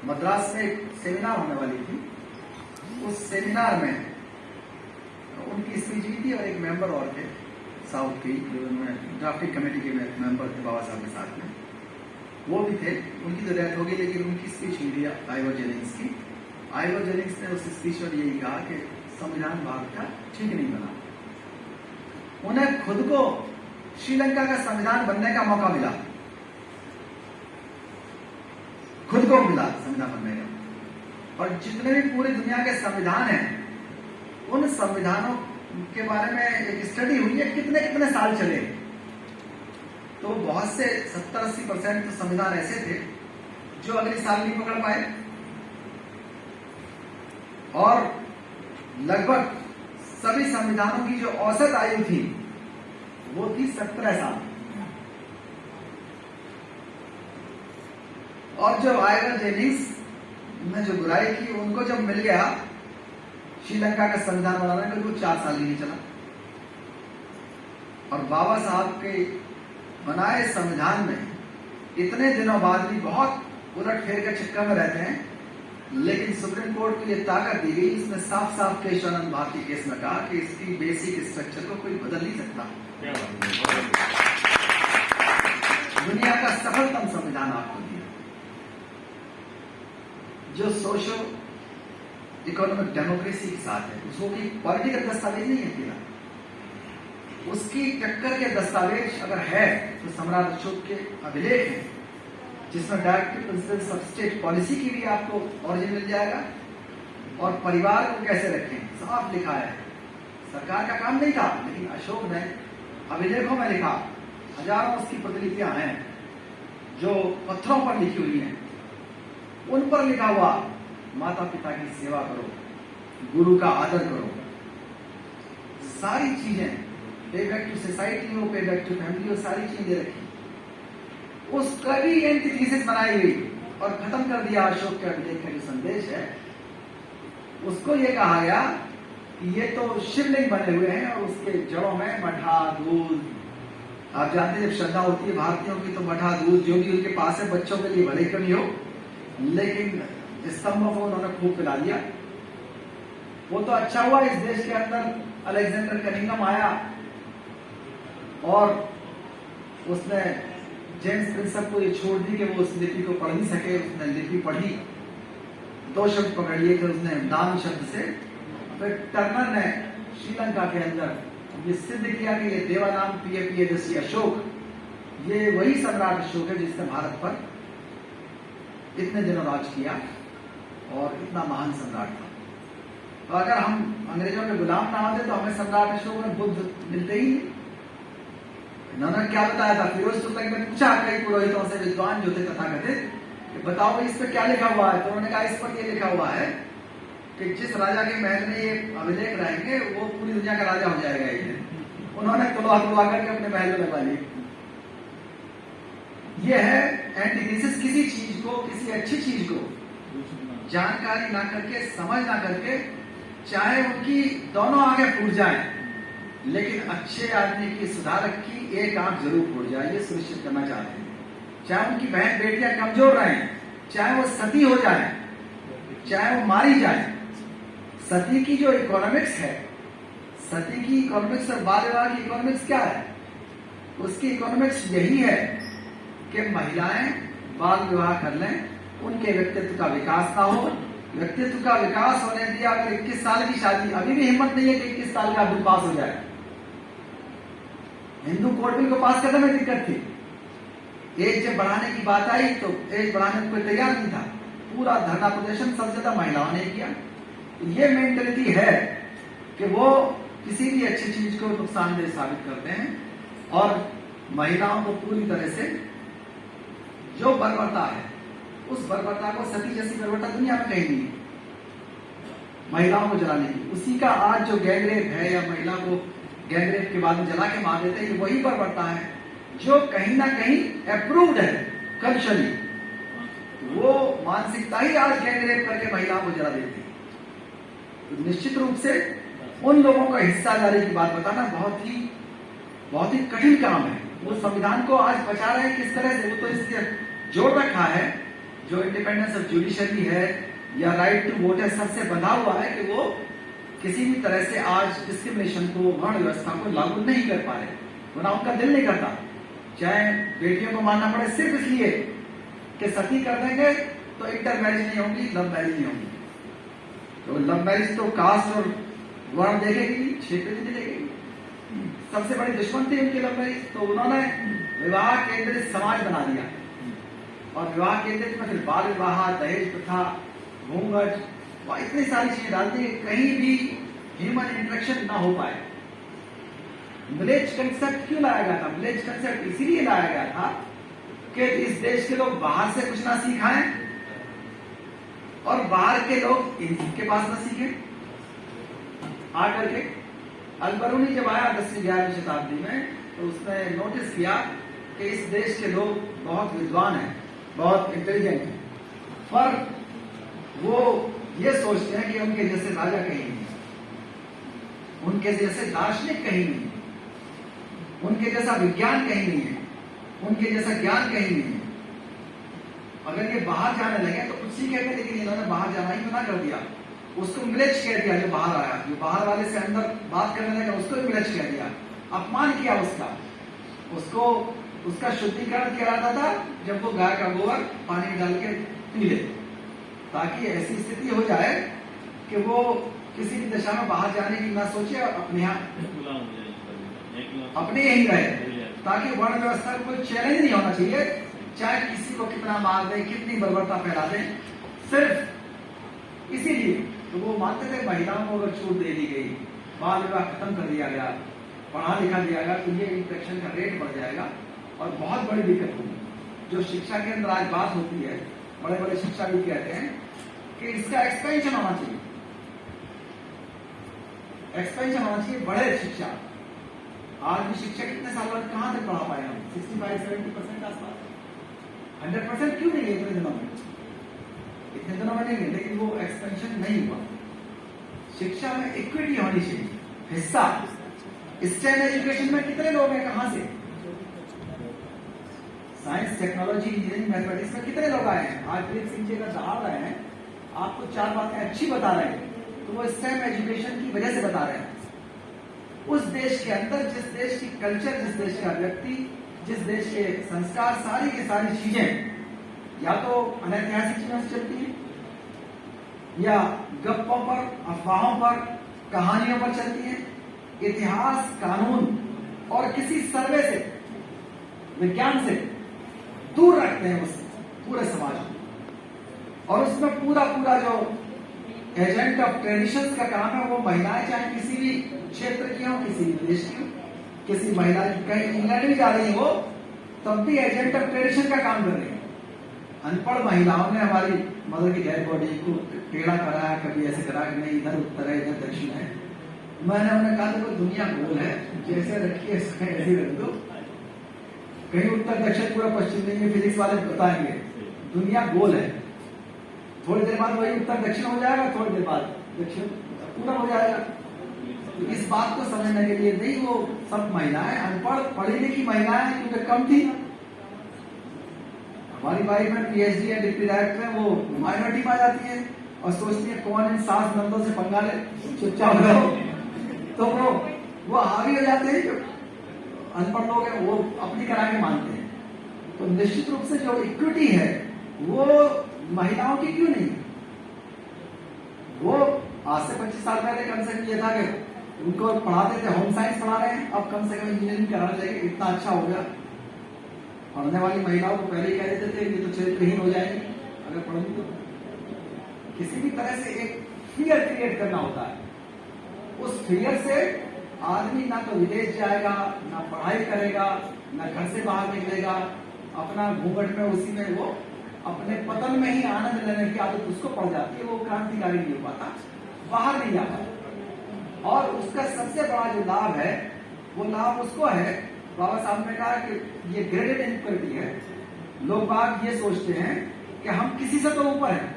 मद्रास में एक सेमिनार होने वाली थी। उस सेमिनार में उनकी स्पीच हुई थी और एक मेंबर और थे साउथ की, जो ड्राफ्टिंग कमेटी के मेंबर थे बाबा साहब के साथ में, वो भी थे। उनकी तो डेथ हो गई, लेकिन उनकी स्पीच हुई थी आइवर जेनिंग्स की। आइवर जेनिंग्स ने उस स्पीच में यही कहा कि संविधान भारत का ठीक नहीं बना। उन्हें खुद को श्रीलंका का संविधान बनने का मौका मिला, खुद को मिला संविधान बनने का। और जितने भी पूरी दुनिया के संविधान हैं, उन संविधानों के बारे में एक स्टडी हुई है, कितने कितने साल चले। तो बहुत से 70-80% तो संविधान ऐसे थे जो अगले साल नहीं पकड़ पाए, और लगभग सभी संविधानों की जो औसत आयु थी वो थी 17 साल। और जो आइवर जेनिंग्स ने जो बुराई की, उनको जब मिल गया श्रीलंका का संविधान बनाना, बिल्कुल 4 साल नहीं चला। और बाबा साहब के बनाए संविधान में इतने दिनों बाद भी बहुत उलट फेर के चक्कर में रहते हैं, लेकिन सुप्रीम कोर्ट को यह ताकत दी गई, इसमें साफ साफ केशवानंद भारती केस में कहा कि इसकी बेसिक स्ट्रक्चर को कोई बदल नहीं सकता। दुनिया का सफलतम संविधान आपको दिया, जो सोशल इकोनॉमिक डेमोक्रेसी के साथ है। उसको की पॉलिटिकल दस्तावेज नहीं है दिया, उसकी टक्कर के दस्तावेज अगर है तो सम्राट अशोक के अभिलेख हैं, जिसमें directive principles of state policy की भी आपको ऑरिजिन मिल जाएगा, और परिवार को कैसे रखें साफ लिखा है। सरकार का काम नहीं था, लेकिन अशोक ने अभिलेखों में लिखा। हजारों उसकी प्रतिलिपियां हैं जो पत्थरों पर लिखी हुई हैं, उन पर लिखा हुआ माता पिता की सेवा करो, गुरु का आदर करो, सारी चीजें, पे बैक टू सोसाइटी हो, पे बैक टू फैमिली हो, सारी चीजें रखी। उसका भी एंटीथीसिस बनाई गई और खत्म कर दिया अशोक के अभिलेख का जो संदेश है। उसको ये कहा गया कि ये तो शिवलिंग बने हुए हैं और उसके जड़ों में मठा दूध। आप जानते हैं जब श्रद्धा होती है भारतीयों की, तो मठा दूध जो भी उनके पास है, बच्चों के लिए भले ही कमी हो, लेकिन स्तंभों को उन्होंने खूब पिला दिया। वो तो अच्छा हुआ इस देश के अंदर अलेक्जेंडर कनिंघम आया और उसने जेम्स प्रिंसेप को ये छोड़ दी कि वो उस लिपि को पढ़ नहीं सके। उसने लिपि पढ़ी, 2 शब्द पकड़ लिए थे उसने दान शब्द से। फिर टर्नर ने श्रीलंका के अंदर ये सिद्ध किया कि ये देवानाम पियदसी अशोक, ये वही सम्राट अशोक है जिसने भारत पर इतने दिनों राज किया और इतना महान सम्राट था। तो अगर हम अंग्रेजों के गुलाम ना होते तो हमें सम्राट अशोक में बुद्ध मिलते ही नहीं। इन्होंने क्या बताया था, फिरोज तुगलक ने पूछा कई पुरोहितों से, विद्वान जो थे तथाकथित, कि बताओ इस पर क्या लिखा हुआ है। तो उन्होंने कहा इस पर ये लिखा हुआ है कि जिस राजा के महल में ये अभिलेख रहेंगे वो पूरी दुनिया का राजा हो जाएगा एक दिन। उन्होंने तुलवा करके अपने महल में लगा ली। ये है एंटीथीसिस, किसी चीज को, किसी अच्छी चीज को जानकारी ना करके, समझ ना करके, चाहे उनकी दोनों आंखें फूट जाएं, लेकिन अच्छे आदमी की, सुधारक की एक आंख जरूर फूट जाए, ये सुनिश्चित करना चाहते हैं। चाहे उनकी बहन बेटियां कमजोर रहें, चाहे वो सती हो जाए, चाहे वो मारी जाए। सती की जो इकोनॉमिक्स है, सती की इकोनॉमिक्स और बाल विवाह की इकोनॉमिक्स क्या है? उसकी इकोनॉमिक्स यही है कि महिलाएं बाल विवाह कर लें, उनके व्यक्तित्व का विकास ना हो। व्यक्तित्व का विकास होने दिया, अगर 21 साल की शादी, अभी भी हिम्मत नहीं है कि 21 साल का बिल पास हो जाए। हिंदू कोर्ट बिल को पास करने में दिक्कत थी। एज जब बढ़ाने की बात आई तो एज बढ़ाने को कोई तैयार नहीं था। पूरा धरना प्रदर्शन सबसे ज्यादा महिलाओं ने किया। ये मेंटेलिटी है कि वो किसी भी अच्छी चीज को नुकसानदेह साबित करते हैं, और महिलाओं को पूरी तरह से जो बर्बरता है, उस बर्बरता को, सती जैसी बर्बरता दुनिया में कहीं नहीं, महिलाओं को जलाने की। उसी का आज जो गैंगरेप है, या महिला को गैंगरेप के बाद में जला के मार देते हैं, ये वही बर्बरता है जो कहीं ना कहीं अप्रूव्ड है कल्चरली। वो मानसिकता ही आज गैंगरेप करके महिलाओं को जला देती है। तो निश्चित रूप से उन लोगों का हिस्सादारी की बात बताना बहुत ही कठिन काम है। वो संविधान को आज बचा रहे हैं किस तरह से? वो तो इसलिए जोड़ रखा है जो इंडिपेंडेंस ऑफ जुडिशरी है या राइट टू वोट है, सबसे बंधा हुआ है कि वो किसी भी तरह से आज डिस्क्रिमिनेशन को, वर्ण व्यवस्था को लागू नहीं कर पा रहे, वरना उनका दिल नहीं करता। चाहे बेटियों को मानना पड़े सिर्फ इसलिए कि सती कर देंगे तो इंटर मैरिज नहीं होगी, लव मैरिज नहीं होगी। तो लव मैरिज तो कास्ट और वर्ण देखेगी, क्षेत्र नहीं देखेगी। सबसे बड़ी दुश्मन थी उनकी लव मैरिज, तो उन्होंने विवाह केंद्रित समाज बना दिया। और विवाह केंद्रित में फिर बाल विवाह, दहेज प्रथा, घूंघट, वह इतनी सारी चीजें डालती है कहीं भी ह्यूमन इंटरेक्शन ना हो पाए। विलेज कंसेप्ट क्यों लाया गया था? विलेज कंसेप्ट इसीलिए लाया गया था कि इस देश के लोग बाहर से कुछ ना सीखाएं और बाहर के लोग इनके पास ना सीखें। आकर के अल-बरूनी जब आया 10वीं 11वीं शताब्दी में, तो उसने नोटिस किया कि इस देश के लोग बहुत विद्वान हैं, बहुत इंटेलिजेंट हैं, पर वो ये सोचते हैं कि उनके जैसे राजा कहीं नहीं, उनके जैसे दार्शनिक कहीं नहीं, उनके जैसा विज्ञान कहीं नहीं है, उनके जैसा ज्ञान कहीं नहीं है। अगर ये बाहर जाने लगे तो कुछ सीखेंगे, लेकिन इन्होंने बाहर जाना ही मना कर दिया। उसको मिलेज कह दिया, जो बाहर आया, जो बाहर वाले से अंदर बात करने लगा उसको भी मिलेज कह दिया, अपमान किया उसका। उसको उसका शुद्धिकरण किया जाता था जब वो गाय का गोबर पानी में डाल के पी ले, ताकि ऐसी स्थिति हो जाए कि वो किसी भी दशा में बाहर जाने की ना सोचे और अपने यही रहे, ताकि वर्ण व्यवस्था को कोई चैलेंज नहीं होना चाहिए, चाहे किसी को कितना मार दे, कितनी बर्बरता फैला दे। सिर्फ इसीलिए तो वो मानते थे महिलाओं को अगर छूट दे दी गई, बाल विवाह खत्म कर दिया गया, पढ़ा लिखा दिया गया, तो ये इंफेक्शन का रेट बढ़ जाएगा और बहुत बड़ी दिक्कत होगी। जो शिक्षा के अंदर आज बात होती है, बड़े बड़े शिक्षाविद कहते हैं कि इसका एक्सपेंशन होना चाहिए, एक्सपेंशन होना चाहिए, बढ़े शिक्षा। आज भी शिक्षा कितने साल बाद कहां तक पढ़ा पाए हम? 65-70% आसपास। 100% क्यों नहीं है इतने दिनों में? इतने दिनों में नहीं है, लेकिन वो एक्सपेंशन नहीं हुआ। शिक्षा में इक्विटी होनी चाहिए, हिस्सा। स्टेम एजुकेशन में कितने लोग हैं, कहां से? साइंस, टेक्नोलॉजी, इंजीनियरिंग, मैथमेटिक्स में कितने लोग आए हैं? आज प्रीत सिंह जी का दहाड़ रहे हैं, आपको 4 बातें अच्छी बता रहे हैं, तो वो स्टेम एजुकेशन की वजह से बता रहे हैं। उस देश के अंदर, जिस देश की कल्चर, जिस देश का व्यक्ति, जिस देश के संस्कार, सारी की सारी चीजें या तो अनैतिहासिक चीजों से चलती है, या गप्पों पर, अफवाहों पर, कहानियों पर चलती है। इतिहास, कानून और किसी सर्वे से, विज्ञान से दूर रखते हैं उस पूरे समाज को। और उसमें पूरा पूरा जो एजेंट ऑफ ट्रेडिशंस का काम है, वो महिलाएं चाहे किसी भी क्षेत्र की हो, किसी भी देश की हो, किसी महिला कहीं इंग्लैंड भी जा रही हो, तब भी एजेंट ऑफ ट्रेडिशन का काम कर रही है। अनपढ़ महिलाओं ने हमारी मदर की डेड बॉडी को टेढ़ा कराया, कभी ऐसे करा कि नहीं इधर उत्तर है, इधर दक्षिण है। मैंने उन्हें कहा देखो दुनिया गोल है, जैसे रखिए ऐसे ही रख दो, कहीं उत्तर दक्षिण पूरा पश्चिम नहीं है, फिजिक्स वाले बताएंगे। दुनिया गोल है, थोड़ी देर बाद वही उत्तर दक्षिण हो जाएगा, थोड़ी देर बाद दक्षिण पूरा हो जाएगा। तो इस बात को समझने के लिए नहीं, वो सब महिलाएं अनपढ़, पढ़ी लिखी महिलाएं क्योंकि कम थी। हमारी वाइफ में पीएचडी या डिप्टी डायरेक्टर है, वो माइनॉरिटी में आ जाती है और सोचती है कौन इन सास नंदों से पंगा ले, चुपचाप रहो। तो वो हावी हो जाते हैं, जो अनपढ़ लोग हैं वो अपनी करा के मानते हैं। तो निश्चित रूप से जो इक्विटी है वो महिलाओं की क्यों नहीं? वो आज से 25 साल पहले कंसेप्ट ये था कि उनको पढ़ाते थे, होम साइंस पढ़ा रहे हैं, अब कम से कम इंजीनियरिंग कराने लगे, इतना अच्छा हो गया। पढ़ने वाली महिलाओं को पहले ही कह देते थे कि तो चरित्रहीन हो जाएंगी अगर पढ़ेंगी तो। किसी भी तरह से एक फियर क्रिएट करना होता है, उस फियर से आदमी ना तो विदेश जाएगा, ना पढ़ाई करेगा, ना घर से बाहर निकलेगा, अपना घूंघट में उसी में वो अपने पतन में ही आनंद लेने की आदत उसको पड़ जाती है। वो क्रांतिकारी नहीं हो पाता, बाहर नहीं जा पाता। और उसका सबसे बड़ा जो लाभ है, वो लाभ उसको है, बाबा साहब ने कहा कि ये ग्रेडेड इनक्वालिटी है। लोग बाग ये सोचते हैं कि हम किसी से तो ऊपर हैं,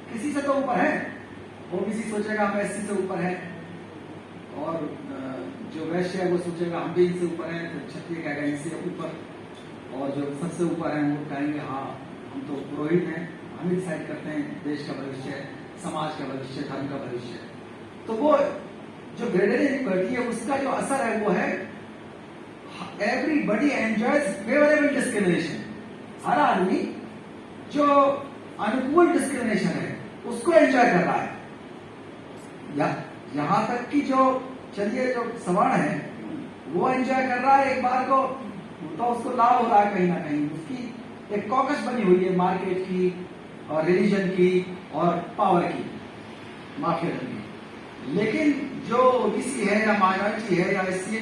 किसी से तो ऊपर है। वो किसी सोचेगा हम एससी से ऊपर है, और जो वैश्य है वो सोचेगा हम भी इनसे ऊपर हैं, तो क्षत्रिय कहेगा इनसे ऊपर। और जो सबसे ऊपर हैं वो कहेंगे हाँ हम तो पुरोहित हैं, हम ही डिसाइड करते हैं देश का भविष्य, समाज का भविष्य, धर्म का भविष्य। तो वो जो ग्रेडेड इनइक्वालिटी है उसका जो असर है वो है एवरीबडी एंजॉयज फेवरेबल डिस्क्रिमिनेशन। हर आदमी जो अनुकूल डिस्क्रिमिनेशन है उसको एंजॉय कर रहा है। यहां तक कि जो चलिए जो सवर्ण है वो एंजॉय कर रहा है, एक बार को तो उसको लाभ हो रहा है कहीं ना कहीं, उसकी एक कॉकस बनी हुई है मार्केट की और रिलीजन की और पावर की, माफिया की। लेकिन जो ओबीसी है या माइनॉरिटी है या एससी,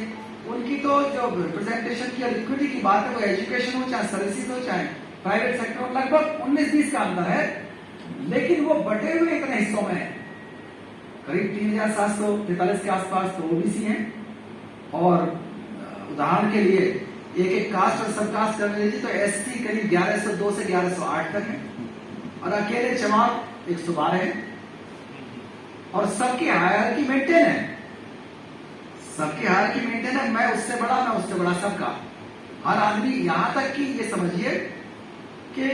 उनकी तो जो रिप्रेजेंटेशन की और इक्विटी की बात है वो एजुकेशन हो चाहे सर्विसेज हो चाहे प्राइवेट सेक्टर हो, लगभग 19-20 का अंतर है। लेकिन वो बटे हुए इतने हिस्सों में है, करीब 3743 के आसपास तो ओबीसी हैं, और उदाहरण के लिए एक एक कास्ट और सब कास्ट करने लीजिए तो एससी करीब 1102 से 1108 तक है, और अकेले चमार 112 है, और सबकी हायरार्की मेंटेन है, सबकी हायरार्की मेंटेन है। मैं उससे बड़ा सबका, हर आदमी, यहां तक कि ये समझिए कि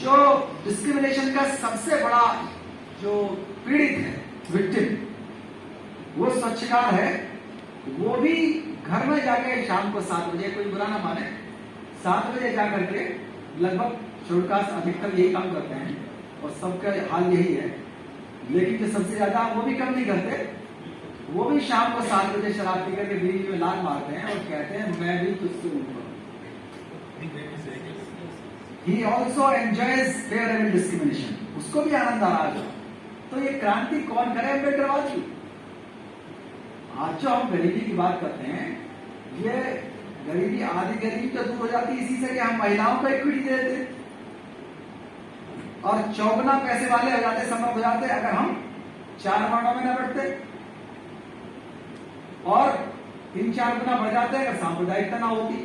जो डिस्क्रिमिनेशन का सबसे बड़ा जो पीड़ित है, विक्टिम, वो स्वच्छकार है। वो भी घर में जाके शाम को 7 बजे, कोई बुरा ना माने, 7 बजे जाकर के लगभग शेड्यूल अधिकतर यही काम करते हैं और सबका हाल यही है। लेकिन जो सबसे ज्यादा वो भी कम नहीं करते, वो भी शाम को 7 बजे शराब पी करके बीवी में लात मारते हैं और कहते हैं मैं भी तुझसे ऊपर। He also enjoys favorable discrimination, उसको भी आनंद आ रहा है। तो ये क्रांति कौन करे? अम्बेडकरवाद की। आज जो हम गरीबी की बात करते हैं, ये गरीबी, आधी गरीबी तो दूर हो जाती है इसी से कि हम महिलाओं को इक्विटी दे देते और 54 पैसे वाले हो जाते, संभव हो जाते अगर हम 4 वर्णों में न बढ़ते, और 3-4 गुना बढ़ जाते अगर सांप्रदायिकता ना होती,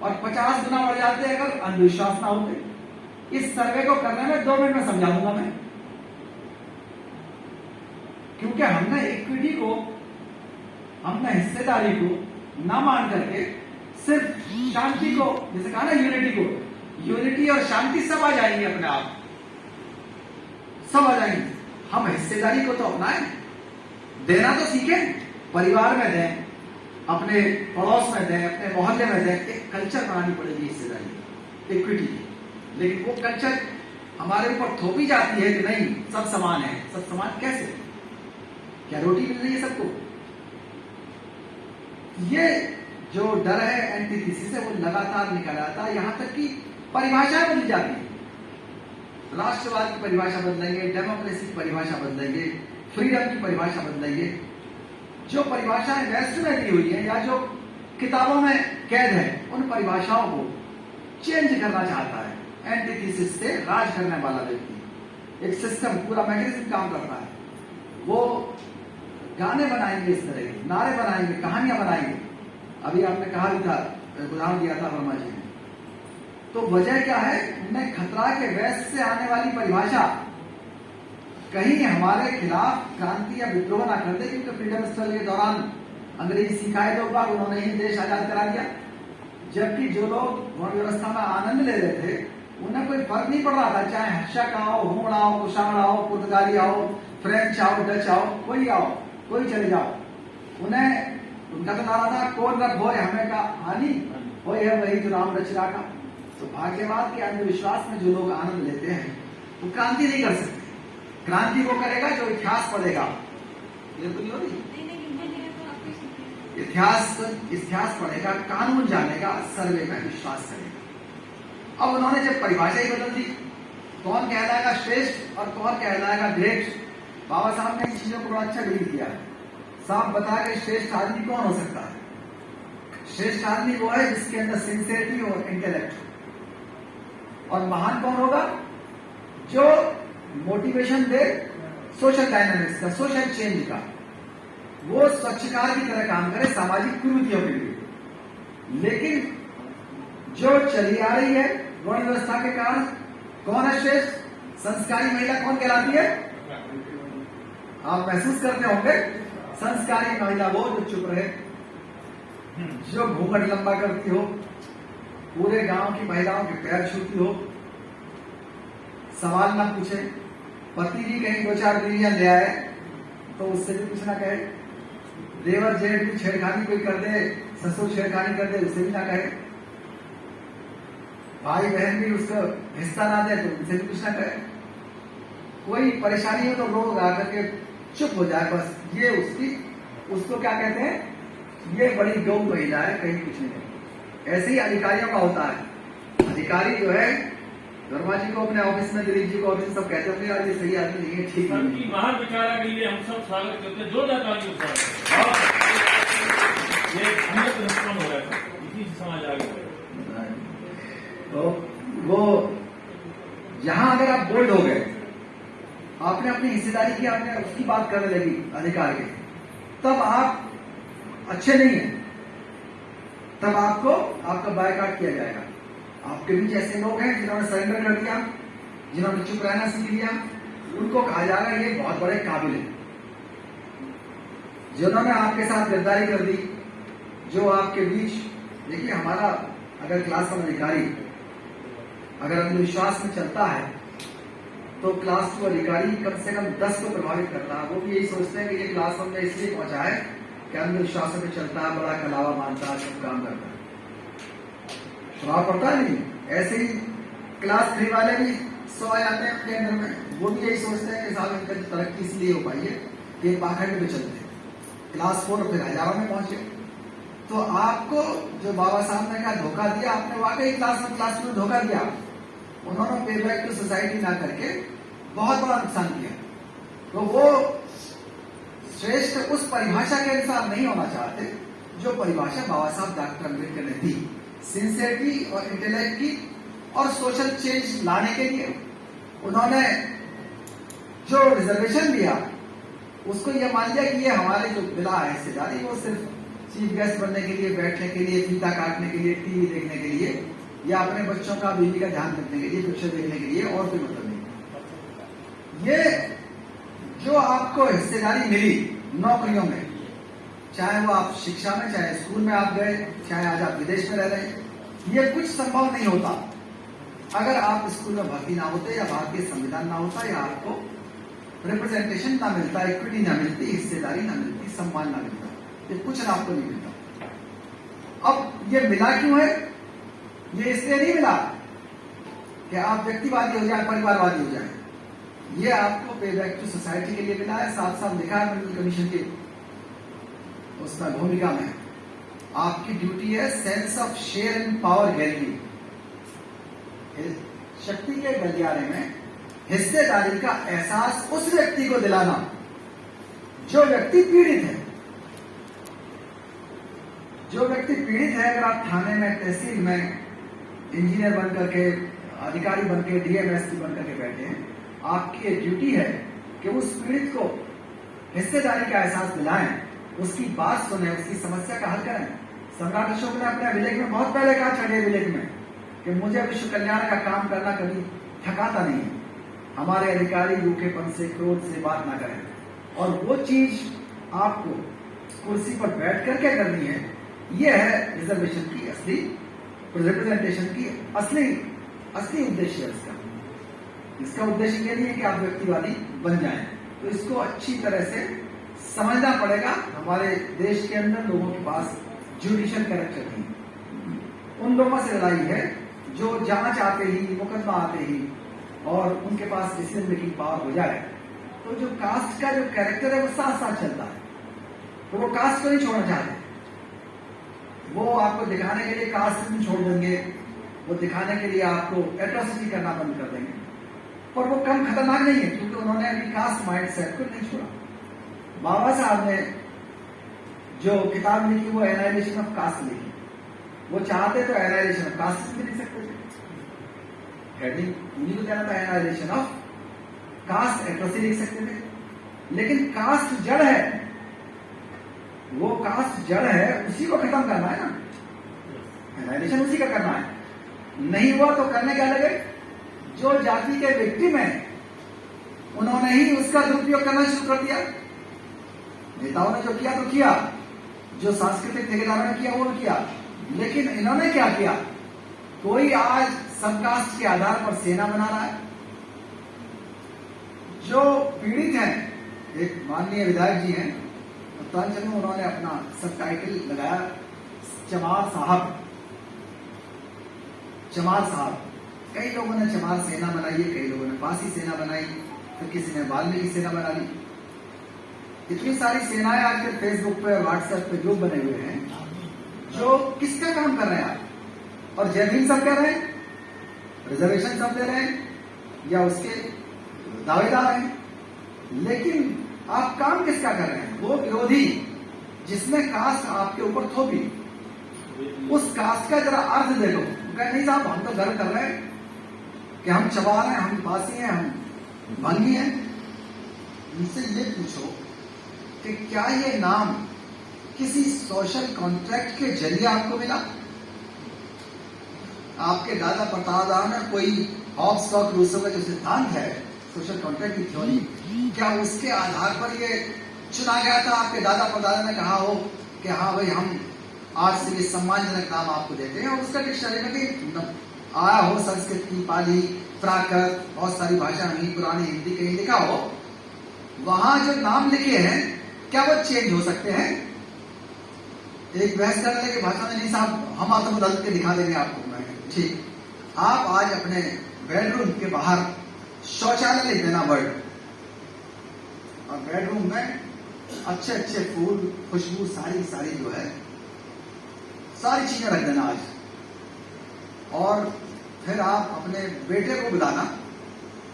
और 50 गुना बढ़ जाते अगर अंधविश्वास ना होते। इस सर्वे को करने में 2 मिनट में समझा दूंगा मैं, क्योंकि हमने इक्विटी को, हमने हिस्सेदारी को ना मान करके सिर्फ शांति को, जैसे कहा ना यूनिटी को, यूनिटी और शांति सब आ जाएंगे अपने आप, सब आ जाएंगे। हम हिस्सेदारी को तो अपनाएं, देना तो सीखें, परिवार में दें, अपने पड़ोस में दें, अपने मोहल्ले में दें। एक कल्चर बनानी पड़ेगी हिस्सेदारी, इक्विटी की। लेकिन वो कल्चर हमारे ऊपर थोपी जाती है कि नहीं सब समान है। सब समान कैसे? क्या रोटी मिल रही है सबको? ये जो डर है एंटीथेसिस है वो लगातार निकल आता है, यहां तक कि परिभाषाएं बदल जाती है। राष्ट्रवाद की परिभाषा बदलेंगे, डेमोक्रेसी की परिभाषा बदलेंगे, फ्रीडम की परिभाषा बदलेंगे। जो परिभाषाएं वेस्ट में दी हुई है या जो किताबों में कैद है, उन परिभाषाओं को चेंज करना चाहता है एंटीथेसिस से राज करने वाला व्यक्ति। एक सिस्टम, पूरा मैकेनिज्म काम करता है। वो गाने बनाएंगे, इस तरह के नारे बनाएंगे, कहानियां बनाएंगे। अभी आपने कहा भी था, उदाहरण दिया था वर्मा जी ने। तो वजह क्या है? उन्हें खतरा के वेस्ट से आने वाली परिभाषा कहीं हमारे खिलाफ क्रांति या विद्रोह ना कर दे, क्योंकि फ्रीडम स्ट्रगल के दौरान अंग्रेजी सिखाए 2 बार, उन्होंने ही देश आजाद करा दिया। जबकि जो लोग वर्ण व्यवस्था में आनंद ले रहे थे, उन्हें कोई फर्क नहीं पड़ रहा था, चाहे हर्षक आओ, हुण आओ, कुशाण आओ, पुर्तगाली आओ, फ्रेंच आओ, डच आओ, कोई आओ, कोई चले जाओ। उन्हें, उनका तो नारा था कौन रब हो हमें का हानि, वही है वही जो राम रचना का। तो भाग्यवाद के अंधविश्वास में जो लोग आनंद लेते हैं वो क्रांति नहीं कर सकते। क्रांति वो करेगा जो इतिहास पढ़ेगा। ये तो नहीं हो रही, इतिहास पढ़ेगा, कानून जानेगा, सर्वे में विश्वास करेगा। अब उन्होंने जब परिभाषा ही बदल दी, कौन कहलाएगा श्रेष्ठ और कौन कहलाएगा ग्रेट, बाबा साहब ने इन चीजों को बड़ा अच्छा डील किया। साहब बताया कि श्रेष्ठ आदमी कौन हो सकता है? श्रेष्ठ आदमी वो है जिसके अंदर सिंसियरिटी और इंटेलेक्ट हो। और महान कौन होगा? जो मोटिवेशन दे सोशल डायनामिक्स का, सोशल चेंज का, वो स्वच्छकार की तरह काम करे सामाजिक कुरीतियों के लिए। लेकिन जो चली आ रही है वर्ण व्यवस्था के कारण, कौन है श्रेष्ठ? संस्कारी महिला कौन कहलाती है? आप महसूस करते होंगे, संस्कारी महिला वो जो चुप रहे, जो घूंघट लंबा करती हो, पूरे गांव की महिलाओं के पैर छूती हो, सवाल ना पूछे, पति भी कहीं 2-4 बीवियां ले आए तो उससे भी कुछ ना कहे, देवर जेठ भी छेड़खानी कोई कर दे, ससुर छेड़खानी कर दे उससे भी ना कहे, भाई बहन भी उसका हिस्सा ना दे तो उनसे भी कुछ ना कहे, कोई परेशानी हो तो रो गा करके चुप हो जाए, बस ये उसको क्या कहते हैं, ये बड़ी गौ महिला है, कहीं कुछ नहीं है। ऐसे ही अधिकारियों का होता है। अधिकारी जो है वर्मा जी को अपने ऑफिस में, दिलीप जी को ऑफिस सब कहते हैं यार ये सही आदमी नहीं है, ठीक है। महान विचारा के लिए हम सब स्वागत करते हैं, जोरदार ताली बजाएं। और ये अमृत निष्पन्न हो रहा है, इसी से समाज आगे बढ़ेगा। तो वो जहां अगर आप बोल्ड हो गए, आपने अपनी हिस्सेदारी की, आपने उसकी बात करने लगी अधिकार के, तब आप अच्छे नहीं है, तब आपका बायकॉट किया जाएगा। आपके बीच ऐसे लोग हैं जिन्होंने सरेंडर कर दिया, जिन्होंने चुप रहना सीख लिया, उनको कहा जाएगा ये बहुत बड़े काबिल है। जिन्होंने आपके साथ गद्दारी कर दी, जो आपके बीच, देखिए हमारा अगर क्लास वन अधिकारी अगर अंधविश्वास में चलता है तो क्लास 2 अधिकारी कम से कम 10 को प्रभावित करता है। वो भी यही सोचते हैं कि ये क्लास 1 में इसलिए पहुंचा है कि अंधविश्वास में चलता है, बड़ा कलावा मानता है, सब काम करता है, प्रभाव पड़ता है नहीं। ऐसे ही क्लास 3 वाले भी 100 आ जाते हैं अपने अंदर में, वो भी यही सोचते हैं कि साहब इनकी तरक्की इसलिए हो पाई है कि पाखंड में चलते हैं, क्लास 4 फिर हजारों में पहुंचे। तो आपको जो बाबा साहब ने कहा धोखा दिया, आपने वाकई क्लास 2 धोखा दिया। उन्होंने पे बैक टू सोसाइटी ना करके बहुत बड़ा नुकसान किया। तो वो श्रेष्ठ उस परिभाषा के अनुसार नहीं होना चाहते जो परिभाषा बाबा साहब डॉक्टर अम्बेडकर ने दी, सिंसियरिटी और इंटेलेक्ट की और सोशल चेंज लाने के लिए। उन्होंने जो रिजर्वेशन दिया उसको यह मान लिया कि ये हमारे जो मिला है हिस्सेदारी, वो सिर्फ चीफ गेस्ट बनने के लिए, बैठने के लिए, फीता काटने के लिए, टीवी देखने के लिए, या अपने बच्चों का, बीवी का ध्यान रखने के लिए, पिक्चर देखने के लिए, और कोई मतलब नहीं। ये जो आपको हिस्सेदारी मिली नौकरियों में, चाहे वो आप शिक्षा में, चाहे स्कूल में आप गए, चाहे आज आप विदेश में रह रहे हैं, ये कुछ संभव नहीं होता अगर आप स्कूल में भर्ती ना होते, या भारतीय संविधान ना होता, या आपको रिप्रेजेंटेशन ना मिलता, इक्विटी ना मिलती, हिस्सेदारी ना मिलती, सम्मान ना मिलता, ये कुछ आपको नहीं मिलता। अब ये मिला क्यों है? ये इसलिए नहीं मिला कि आप व्यक्तिवादी हो जाए, परिवारवादी हो जाए। ये आपको पे बैक टू सोसाइटी के लिए मिला है। साफ साफ लिखा है मिडिल कमीशन की उसका भूमिका में, आपकी ड्यूटी है sense of share in power gallery, शक्ति के गलियारे में हिस्सेदारी का एहसास उस व्यक्ति को दिलाना जो व्यक्ति पीड़ित है। जो व्यक्ति पीड़ित है, अगर आप थाने में, तहसील में इंजीनियर बनकर के, अधिकारी बनकर, डीएमएसपी बनकर के बैठे हैं, आपकी ड्यूटी है कि उस पीड़ित को हिस्सेदारी का एहसास दिलाएं, उसकी बात सुने, उसकी समस्या का हल करें। सम्राट अशोक ने अपने अभिलेख में बहुत पहले कहा, 6वें अभिलेख में, कि मुझे विश्व कल्याण का काम करना कभी थकाता नहीं है। हमारे अधिकारी रूखेपन से, क्रोध से बात ना करें, और वो चीज आपको कुर्सी पर बैठ करके करनी है। यह है रिजर्वेशन की असली, रिप्रेजेंटेशन की असली उद्देश्य है इसका उद्देश्य ये नहीं है कि आप व्यक्तिवादी बन जाएं। तो इसको अच्छी तरह से समझना पड़ेगा। हमारे देश के अंदर लोगों के पास जुडिशियल कैरेक्टर नहीं, उन लोगों से लड़ाई है जो जांच आते ही, मुकदमा आते ही, और उनके पास डिसीजन मेकिंग पावर हो जाए, तो जो कास्ट का जो कैरेक्टर है वो साथ साथ चलता है। तो वो कास्ट को नहीं छोड़ना चाहते, वो आपको दिखाने के लिए कास्ट नहीं छोड़ देंगे, वो दिखाने के लिए आपको एट्रोसिटी करना बंद कर देंगे। पर वो कम खतरनाक नहीं है, क्योंकि उन्होंने अभी कास्ट माइंडसेट को नहीं छोड़ा। बाबा साहब ने जो किताब लिखी वो एनाइलेशन ऑफ कास्ट लिखी। वो चाहते तो एनाइलेशन ऑफ कास्ट भी लिख सकते थे, हेडिंग उन्हीं को देना था, एनाइलेशन ऑफ कास्ट एट्रोसिटी लिख सकते थे। लेकिन कास्ट जड़ है, वो कास्ट जड़ है, उसी को खत्म करना है ना, एनाइलेशन उसी का करना है। नहीं हुआ तो करने क्या लगे, जो जाति के विक्टिम है उन्होंने ही उसका दुरुपयोग करना शुरू कर दिया। नेताओं ने जो किया तो किया, जो सांस्कृतिक ठेकेदारों ने किया वो किया, लेकिन इन्होंने क्या किया, कोई आज सबकास्ट के आधार पर सेना बना रहा है। जो पीड़ित हैं, एक माननीय विधायक जी हैं उत्तरांचल में, उन्होंने अपना सब टाइटल लगाया चमार साहब। चमार साहब, कई लोगों ने चमार सेना बनाई है, कई लोगों ने पासी सेना बनाई, तो किसी ने वाल्मीकि सेना बना ली। इतनी सारी सेनाएं आजकल फेसबुक पे और व्हाट्सएप पे ग्रुप बने हुए हैं जो किसका काम कर रहे हैं आप? और जय भीम सब कह रहे हैं, रिजर्वेशन सब दे रहे हैं या उसके दावेदार हैं, लेकिन आप काम किसका कर रहे हैं? वो विरोधी जिसने कास्ट आपके ऊपर थोपी, उस कास्ट का जरा अर्थ देखो। कह नहीं साहब, हम तो गर्व कर रहे हैं कि हम चमार हैं, हम पासी हैं, हम भांगी हैं। उनसे ये पूछो कि क्या ये नाम किसी सोशल कॉन्ट्रैक्ट के जरिए आपको मिला? आपके दादा परदादा ने कोई हॉब्स और रूसो का जो सिद्धांत है, सोशल कॉन्ट्रैक्ट की थ्योरी, क्या उसके आधार पर ये चुना गया था? आपके दादा परदादा ने कहा हो कि हाँ भाई, हम आज से ये सम्मानजनक नाम आपको देते हैं, और उसका डिक्शनरी में भी आया हो, संस्कृत की, पाली, प्राकृत, बहुत सारी भाषा नहीं, पुरानी हिंदी कहीं लिखा हो, वहां जो नाम लिखे हैं क्या वो चेंज हो सकते हैं? एक बहस करने की भाषा में, नहीं साहब हम आपको बदल के दिखा देंगे आपको। ठीक, आप आज अपने बेडरूम के बाहर शौचालय लिख देना वर्ड, और बेडरूम में अच्छे अच्छे फूल, खुशबू, सारी जो है सारी चीजें रख देना आज। और फिर आप अपने बेटे को बुलाना,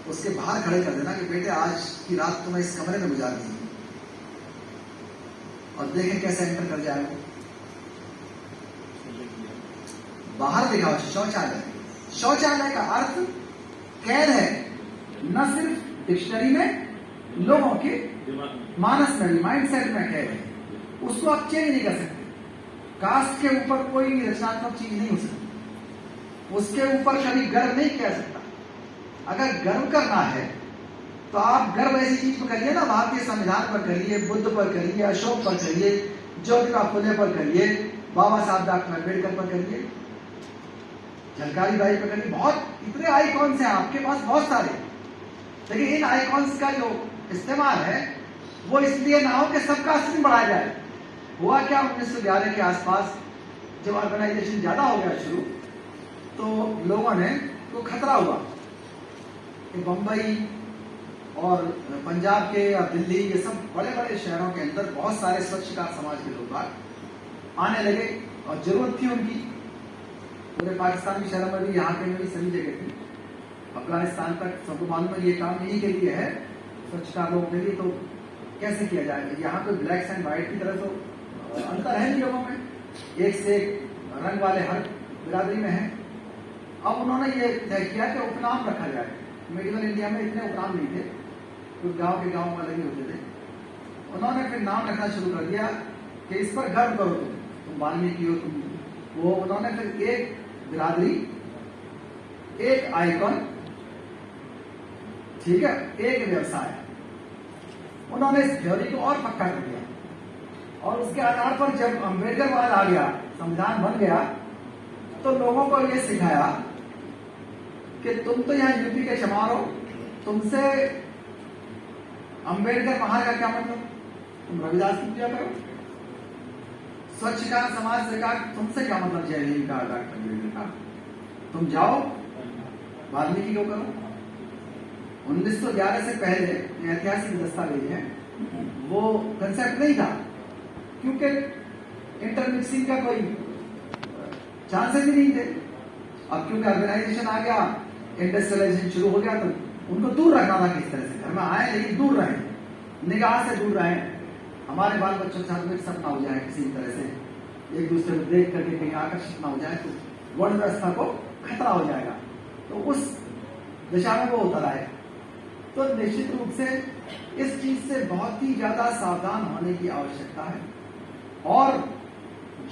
उसके बाहर खड़े कर देना कि बेटे आज की रात तुम्हें इस कमरे में गुजार दी, और देखें कैसे एंटर कर जाएगा। बाहर दिखाओ शौचालय। शौचालय का अर्थ कैद है, न सिर्फ डिक्शनरी में, लोगों के मानस में, माइंडसेट में कैद है। उसको आप चेंज नहीं कर सकते। कास्ट के ऊपर कोई रचनात्मक चीज नहीं हो सकती, उसके ऊपर कभी गर्व नहीं किया सकता। अगर गर्व करना है तो आप गर्व ऐसी चीज पर करिए ना, भारतीय संविधान पर करिए, बुद्ध पर करिए, अशोक पर करिए, ज्योतिबा फुले पर करिए, बाबा साहब डॉक्टर अम्बेडकर पर करिए, झलकारी बाई पर करिए। बहुत इतने आइकॉन्स हैं आपके पास, बहुत सारे, लेकिन इन आइकॉन्स का जो इस्तेमाल है वो इसलिए ना हो कि सबका अस्तित्व बढ़ाया जाए। हुआ क्या, 1911 के आसपास जब ऑर्गेनाइजेशन ज्यादा हो गया शुरू, तो लोगों ने तो खतरा हुआ कि बंबई और पंजाब के और दिल्ली, ये सब बड़े बड़े शहरों के अंदर बहुत सारे स्वच्छकार समाज के लोग बाहर आने लगे, और जरूरत थी उनकी। पूरे पाकिस्तान के शहरों में भी, यहाँ के में भी, सभी जगह थी। अफगानिस्तान तक सबको मालूम है ये काम यही के लिए है, स्वच्छकार लोगों के लिए। तो कैसे किया जाएगा? यहाँ तो ब्लैक एंड व्हाइट की तरह तो अंतर है नहीं लोगों में, एक से एक रंग वाले हर बिरादरी में है। अब उन्होंने ये तय किया कि उपनाम रखा जाए। मेडिवल इंडिया में इतने उपनाम नहीं थे, कुछ गांव के गांव अलग ही होते थे। उन्होंने फिर नाम रखना शुरू कर दिया कि इस पर गर्व करो, तुम वाल्मीकि हो, तुम वो। उन्होंने फिर एक बिरादरी, एक आइकॉन, ठीक है, एक व्यवसाय, उन्होंने इस थ्योरी को और पक्का कर दिया। और उसके आधार पर जब अम्बेडकर वाद आ गया, संविधान बन गया, तो लोगों को यह सिखाया कि तुम तो यहाँ यूपी के चमार हो, तुमसे अम्बेडकर बाहर का क्या मतलब? तुम रविदास की पूजा करो। स्वच्छकार समाज से कहा तुमसे क्या मतलब जय भीम का, डॉक्टर अम्बेडकर का? तुम जाओ वाल्मीकि को करो। 1911 से पहले ऐतिहासिक दस्तावेज है, वो कंसेप्ट नहीं था, क्योंकि इंटरमिक्सिंग का कोई चांसेस ही नहीं थे। अब क्योंकि ऑर्गेनाइजेशन आ गया, इंडस्ट्रियलाइजेशन शुरू हो गया, तो उनको दूर रखना था किस तरह से। घर में आए लेकिन दूर रहे, निगाह से दूर रहे। हमारे बाल बच्चों के साथ मिक्सअप ना हो जाए किसी तरह से, एक दूसरे को देख करके कहीं आकर्षित ना हो जाए, तो वर्ण व्यवस्था को खतरा हो जाएगा। तो उस दिशा में वो उतर आए। तो निश्चित रूप से इस चीज से बहुत ही ज्यादा सावधान होने की आवश्यकता है, और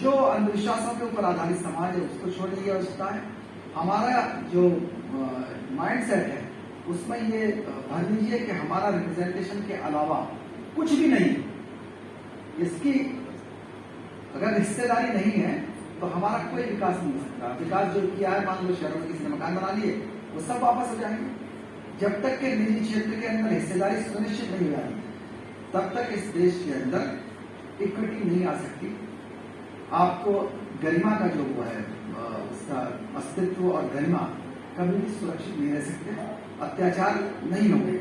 जो अंधविश्वासों के ऊपर आधारित समाज है उसको छोड़ने की आवश्यकता है। हमारा जो माइंडसेट है उसमें ये भर दीजिए कि हमारा रिप्रेजेंटेशन के अलावा कुछ भी नहीं। इसकी अगर हिस्सेदारी नहीं है तो हमारा कोई विकास नहीं हो सकता। विकास जो किया है, मान लो शहरों में किसी ने मकान बना लिए, वो सब वापस हो जाएंगे। जब तक के निजी क्षेत्र के अंदर हिस्सेदारी सुनिश्चित नहीं हो जाती, तब तक इस देश के अंदर इक्विटी नहीं आ सकती। आपको गरिमा का जो वो है, उसका अस्तित्व और गरिमा कभी भी सुरक्षित नहीं रह सकते, अत्याचार नहीं होंगे।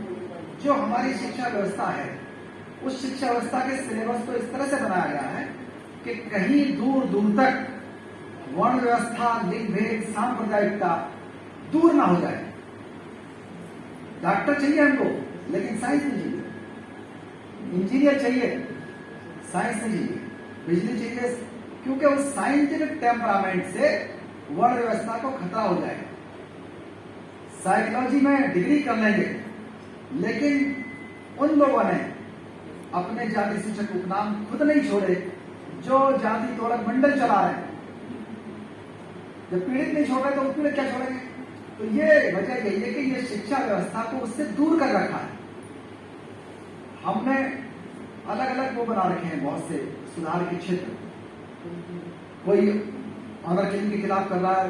जो हमारी शिक्षा व्यवस्था है, उस शिक्षा व्यवस्था के सिलेबस को इस तरह से बनाया गया है कि कहीं दूर दूर तक वर्ण व्यवस्था, लिंग भेद, सांप्रदायिकता दूर ना हो जाए। डॉक्टर चाहिए हमको, लेकिन साइंस नहीं चाहिए। इंजीनियर चाहिए, साइंस नहीं चाहिए। बिजली चाहिए, क्योंकि उस साइंटिफिक टेम्परामेंट से वर्ण व्यवस्था को खतरा हो जाएगा। साइकोलॉजी में डिग्री कर लेंगे, लेकिन उन लोगों ने अपने जाति सूचक उपनाम खुद नहीं छोड़े जो जाति तोड़क मंडल चला रहे हैं। जब पीड़ित नहीं छोड़ रहे तो उत्पीड़ित क्या छोड़ेंगे? तो ये वजह यही है कि ये शिक्षा व्यवस्था को उससे दूर कर रखा है। हमने अलग अलग वो बना रखे हैं, बहुत से सुधार के क्षेत्र। कोई ऑनर किलिंग के खिलाफ कर रहा है,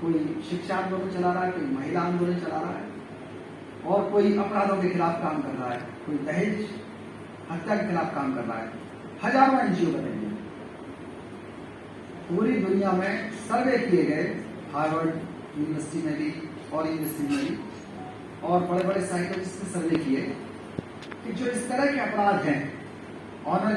कोई शिक्षा आंदोलन चला रहा है, कोई महिला आंदोलन चला रहा है, और कोई अपराधों के खिलाफ काम कर रहा है, कोई दहेज हत्या के खिलाफ काम कर रहा है। हजारों एनजीओ बने हुए। पूरी दुनिया में सर्वे किए गए, हार्वर्ड यूनिवर्सिटी में भी और यूनिवर्सिटी में भी, और बड़े बड़े साइकोलॉजिस्ट ने सर्वे किए कि जो इस तरह के अपराध हैं, ऑनर